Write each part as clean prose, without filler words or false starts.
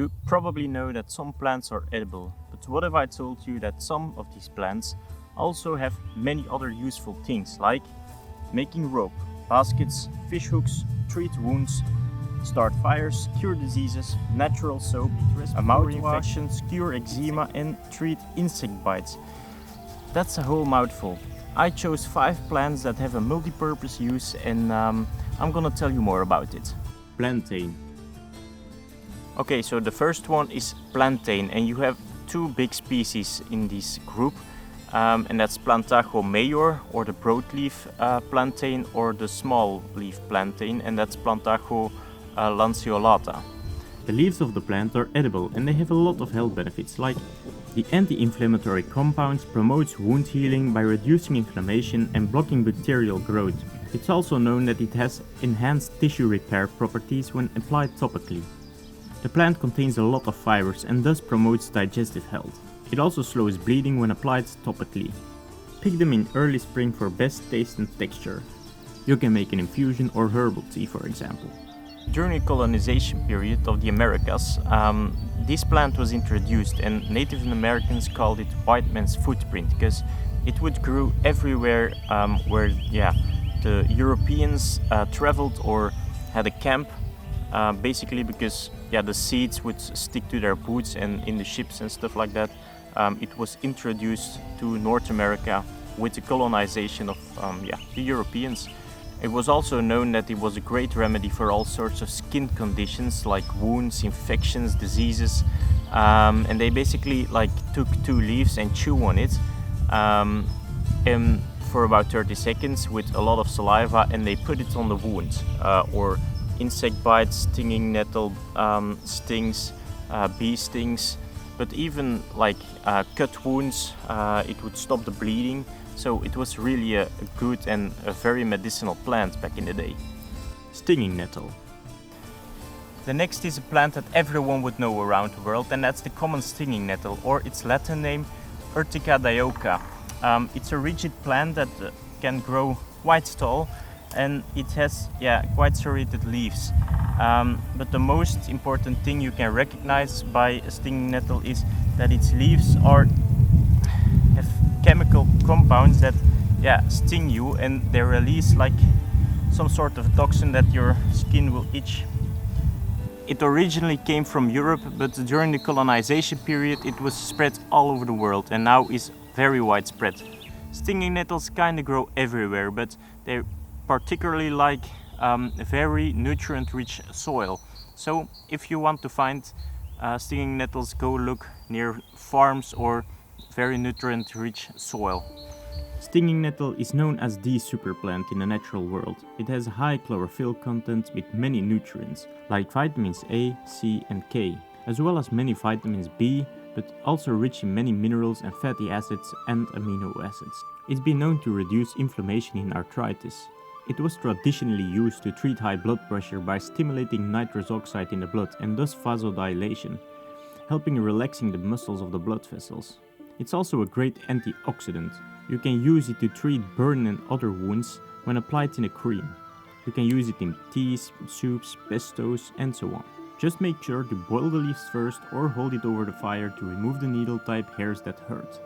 You probably know that some plants are edible, but what if I told you that some of these plants also have many other useful things, like making rope, baskets, fish hooks, treat wounds, start fires, cure diseases, natural soap, mouthwash, cure eczema and treat insect bites. That's a whole mouthful. I chose 5 plants that have a multi-purpose use and I'm gonna tell you more about it. Plantain. Okay, so the first one is plantain, and you have 2 big species in this group, and that's Plantago major, or the broadleaf plantain, or the small leaf plantain, and that's Plantago lanceolata. The leaves of the plant are edible and they have a lot of health benefits, like the anti-inflammatory compounds promotes wound healing by reducing inflammation and blocking bacterial growth. It's also known that it has enhanced tissue repair properties when applied topically. The plant contains a lot of fibers and thus promotes digestive health. It also slows bleeding when applied topically. Pick them in early spring for best taste and texture. You can make an infusion or herbal tea, for example. During the colonization period of the Americas, this plant was introduced, and Native Americans called it white man's footprint because it would grow everywhere where the Europeans traveled or had a camp. Basically because the seeds would stick to their boots and in the ships and stuff like that. It was introduced to North America with the colonization of the Europeans. It was also known that it was a great remedy for all sorts of skin conditions like wounds, infections, diseases, and they basically took 2 leaves and chew on it and for about 30 seconds with a lot of saliva, and they put it on the wound or insect bites, stinging nettle stings, bee stings, but even cut wounds, it would stop the bleeding. So it was really a good and a very medicinal plant back in the day. Stinging nettle. The next is a plant that everyone would know around the world, and that's the common stinging nettle, or its Latin name Urtica dioica. It's a rigid plant that can grow quite tall, and it has quite serrated leaves. But the most important thing you can recognize by a stinging nettle is that its leaves have chemical compounds that sting you, and they release some sort of toxin that your skin will itch. It originally came from Europe, but during the colonization period it was spread all over the world and now is very widespread. Stinging nettles kinda grow everywhere, but they particularly like very nutrient-rich soil. So if you want to find stinging nettles, go look near farms or very nutrient-rich soil. Stinging nettle is known as the super plant in the natural world. It has a high chlorophyll content with many nutrients, like vitamins A, C and K, as well as many vitamins B, but also rich in many minerals and fatty acids and amino acids. It's been known to reduce inflammation in arthritis. It was traditionally used to treat high blood pressure by stimulating nitrous oxide in the blood and thus vasodilation, helping relaxing the muscles of the blood vessels. It's also a great antioxidant. You can use it to treat burn and other wounds when applied in a cream. You can use it in teas, soups, pestos and so on. Just make sure to boil the leaves first or hold it over the fire to remove the needle-type hairs that hurt.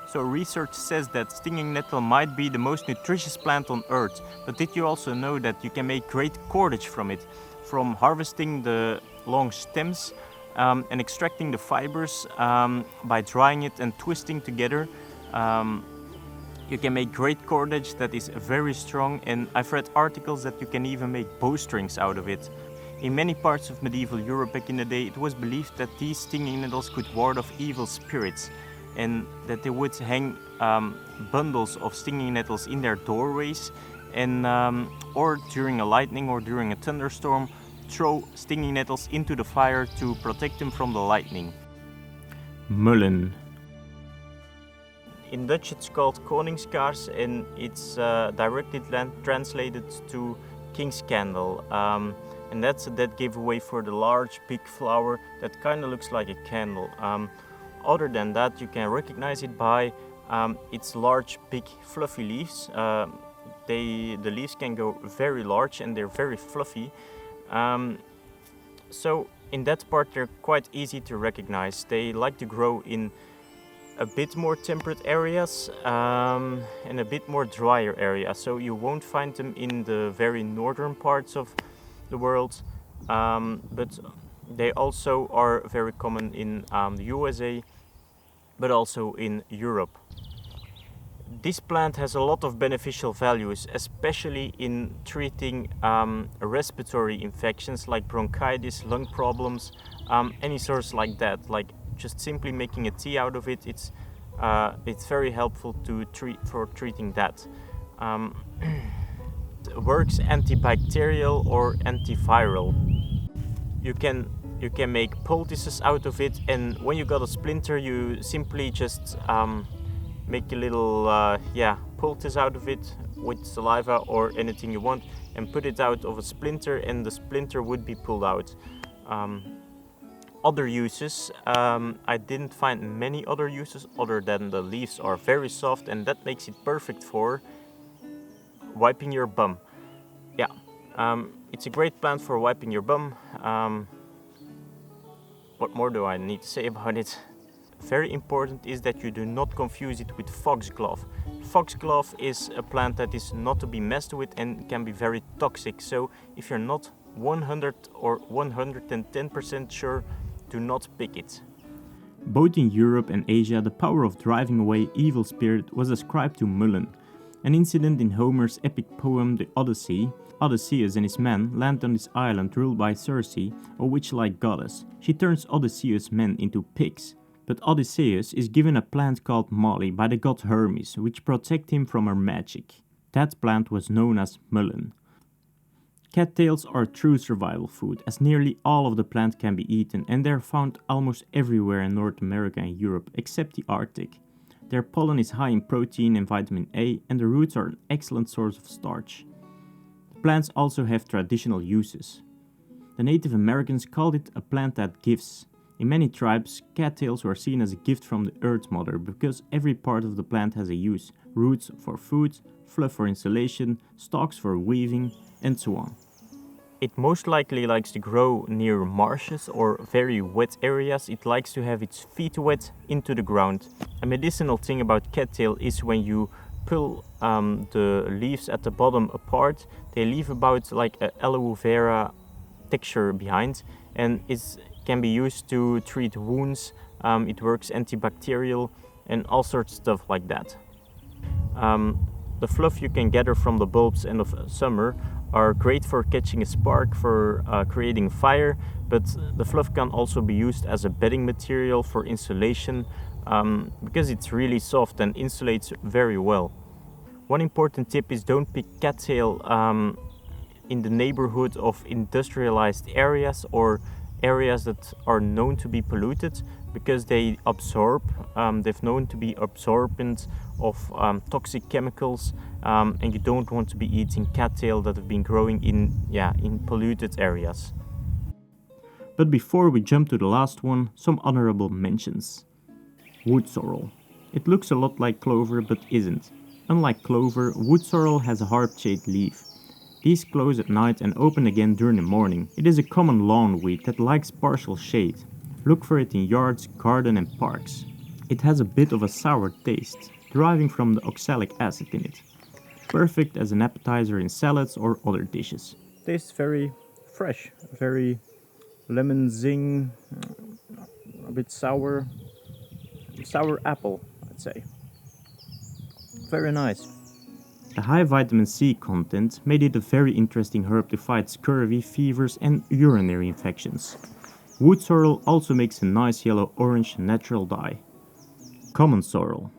So research says that stinging nettle might be the most nutritious plant on earth, but did you also know that you can make great cordage from it? From harvesting the long stems and extracting the fibers by drying it and twisting together. You can make great cordage that is very strong, and I've read articles that you can even make bowstrings out of it. In many parts of medieval Europe back in the day, it was believed that these stinging nettles could ward off evil spirits, and that they would hang bundles of stinging nettles in their doorways, and or during a lightning or during a thunderstorm, throw stinging nettles into the fire to protect them from the lightning. Mullein. In Dutch it's called koningskaars, and it's directly translated to king's candle. And that's a dead giveaway for the large big flower that kind of looks like a candle. Other than that, you can recognize it by its large big fluffy leaves. The leaves can go very large and they're very fluffy. So in that part they're quite easy to recognize. They like to grow in a bit more temperate areas and a bit more drier areas, so you won't find them in the very northern parts of the world, but they also are very common in the USA, but also in Europe. This plant has a lot of beneficial values, especially in treating respiratory infections like bronchitis, lung problems, any sorts like that. Like just simply making a tea out of it, it's very helpful to treating that. It works antibacterial or antiviral. You can make poultices out of it, and when you got a splinter, you simply just make a little poultice out of it with saliva or anything you want, and put it out of a splinter, and the splinter would be pulled out. Other uses, I didn't find many other uses other than the leaves are very soft, and that makes it perfect for wiping your bum. Yeah, it's a great plant for wiping your bum. What more do I need to say about it? Very important is that you do not confuse it with foxglove. Foxglove is a plant that is not to be messed with and can be very toxic. So if you're not 100 or 110% sure, do not pick it. Both in Europe and Asia, the power of driving away evil spirit was ascribed to MULLEIN. An incident in Homer's epic poem The Odyssey. Odysseus and his men land on this island ruled by Circe, a witch-like goddess. She turns Odysseus' men into pigs. But Odysseus is given a plant called moly by the god Hermes, which protects him from her magic. That plant was known as MULLEIN. Cattails are true survival food, as nearly all of the plant can be eaten, and they are found almost everywhere in North America and Europe, except the Arctic. Their pollen is high in protein and vitamin A, and the roots are an excellent source of starch. The plants also have traditional uses. The Native Americans called it a plant that gives. In many tribes, cattails were seen as a gift from the Earth Mother because every part of the plant has a use: roots for food, fluff for insulation, stalks for weaving, and so on. It most likely likes to grow near marshes or very wet areas. It likes to have its feet wet into the ground. A medicinal thing about cattail is when you pull the leaves at the bottom apart, they leave about like a aloe vera texture behind, and it can be used to treat wounds. It works antibacterial and all sorts of stuff like that. The fluff you can gather from the bulbs end of summer are great for catching a spark, for creating fire, but the fluff can also be used as a bedding material for insulation because it's really soft and insulates very well. One important tip is don't pick cattail in the neighborhood of industrialized areas or areas that are known to be polluted, because they absorb, they've known to be absorbent of toxic chemicals, and you don't want to be eating cattail that have been growing in polluted areas. But before we jump to the last one, some honorable mentions. Wood sorrel. It looks a lot like clover but isn't. Unlike clover, wood sorrel has a heart-shaped leaf. These close at night and open again during the morning. It is a common lawn weed that likes partial shade. Look for it in yards, gardens and parks. It has a bit of a sour taste, deriving from the oxalic acid in it. Perfect as an appetizer in salads or other dishes. Tastes very fresh, very lemon zing, a bit sour apple, I'd say. Very nice. The high vitamin C content made it a very interesting herb to fight scurvy, fevers and urinary infections. Wood sorrel also makes a nice yellow-orange natural dye. Common sorrel.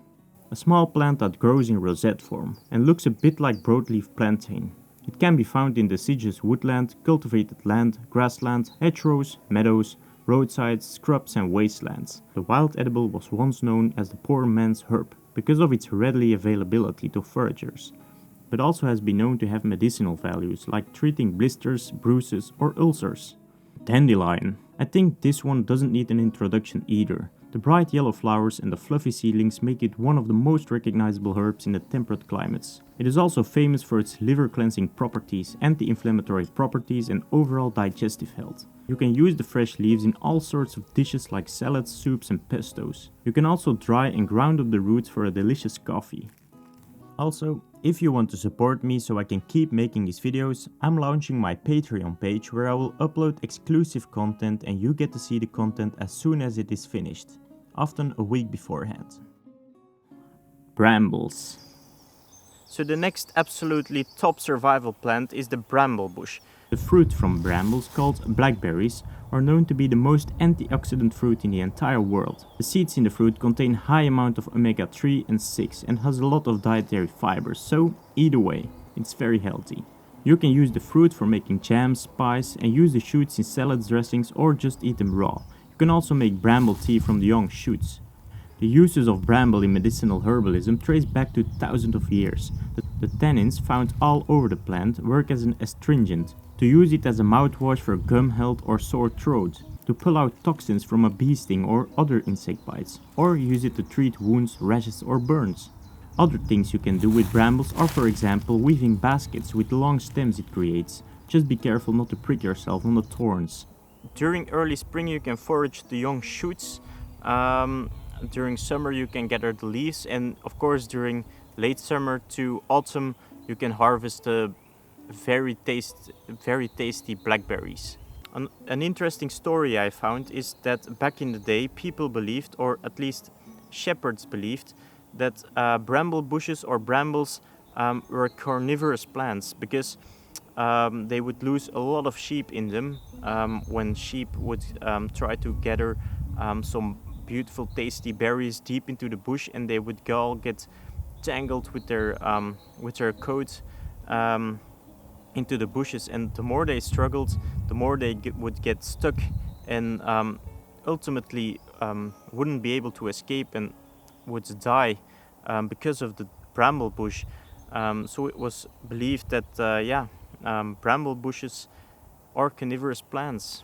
A small plant that grows in rosette form and looks a bit like broadleaf plantain. It can be found in deciduous woodland, cultivated land, grassland, hedgerows, meadows, roadsides, scrubs and wastelands. The wild edible was once known as the poor man's herb because of its readily availability to foragers, but also has been known to have medicinal values like treating blisters, bruises or ulcers. Dandelion. I think this one doesn't need an introduction either. The bright yellow flowers and the fluffy seedlings make it one of the most recognizable herbs in the temperate climates. It is also famous for its liver cleansing properties, anti-inflammatory properties and overall digestive health. You can use the fresh leaves in all sorts of dishes like salads, soups and pestos. You can also dry and ground up the roots for a delicious coffee. Also, if you want to support me so I can keep making these videos, I'm launching my Patreon page where I will upload exclusive content and you get to see the content as soon as it is finished, often a week beforehand. Brambles. So the next absolutely top survival plant is the bramble bush. The fruit from brambles, called blackberries, are known to be the most antioxidant fruit in the entire world. The seeds in the fruit contain high amount of omega-3 and 6 and has a lot of dietary fibers, so either way, it's very healthy. You can use the fruit for making jams, pies and use the shoots in salads, dressings or just eat them raw. You can also make bramble tea from the young shoots. The uses of bramble in medicinal herbalism trace back to thousands of years. The tannins found all over the plant work as an astringent, to use it as a mouthwash for gum health or sore throat, to pull out toxins from a bee sting or other insect bites, or use it to treat wounds, rashes or burns. Other things you can do with brambles are, for example, weaving baskets with the long stems it creates. Just be careful not to prick yourself on the thorns. During early spring you can forage the young shoots. During summer you can gather the leaves, and of course during late summer to autumn you can harvest the very tasty blackberries. An interesting story I found is that back in the day people believed, or at least shepherds believed, that bramble bushes or brambles were carnivorous plants because they would lose a lot of sheep in them when sheep would try to gather some beautiful tasty berries deep into the bush, and they would all get tangled with their coat into the bushes, and the more they struggled, the more they would get stuck and ultimately wouldn't be able to escape and would die because of the bramble bush. So it was believed that bramble bushes are carnivorous plants.